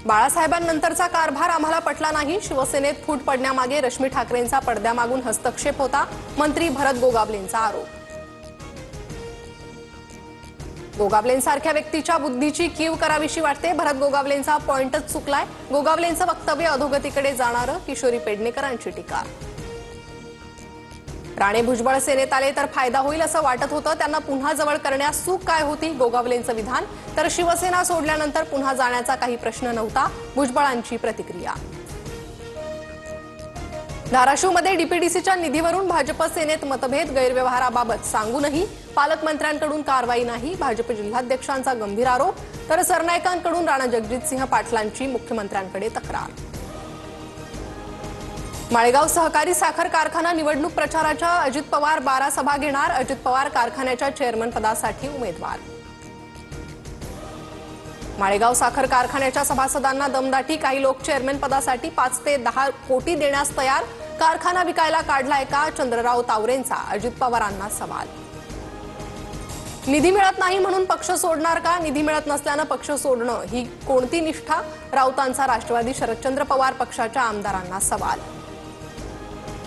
बाळासाहेबांनंतरचा कारभार आम्हाला पटला नाही. शिवसेनेत फूट पडण्यामागे रश्मी ठाकरेंचा पडद्यामागून हस्तक्षेप होता. मंत्री भरत गोगावलेंचा आरोप. गोगावलेंसारख्या व्यक्तीच्या बुद्धीची कीव करावीशी वाटते. भरत गोगावलेंचा पॉइंटच चुकलाय. गोगावलेंचं वक्तव्य अधोगतीकडे जाणारं, किशोरी पेडणेकरांची टीका. राणे भुजबळ सेनेत आले तर फायदा होईल असं वाटत होतं. त्यांना पुन्हा जवळ करण्यास चूक काय होती? गोगावलेंचं विधान. तर शिवसेना सोडल्यानंतर पुन्हा जाण्याचा काही प्रश्न नव्हता, भुजबळांची प्रतिक्रिया. धाराशिवमध्ये डीपीडीसीच्या निधीवरून भाजप सेनेत मतभेद. गैरव्यवहाराबाबत सांगूनही पालकमंत्र्यांकडून कारवाई नाही, भाजप जिल्हाध्यक्षांचा गंभीर आरोप. तर सरनाईकांकडून राणा जगजितसिंह पाटलांची मुख्यमंत्र्यांकडे तक्रार. माळेगाव सहकारी साखर कारखाना निवडणूक प्रचाराच्या अजित पवार 12 सभा घेणार. अजित पवार कारखान्याच्या चेअरमन पदासाठी उमेदवार. माळेगाव साखर कारखान्याच्या सभासदांना दमदाटी. काही लोक चेअरमन पदासाठी 5 ते 10 कोटी देण्यास तयार. कारखाना विकायला काढलाय का? चंद्रराव तावरेंचा अजित पवारांना सवाल. निधी मिळत नाही म्हणून पक्ष सोडणार का? निधी मिळत नसल्यानं पक्ष सोडणं ही कोणती निष्ठा? राऊतांचा राष्ट्रवादी शरदचंद्र पवार पक्षाच्या आमदारांना सवाल.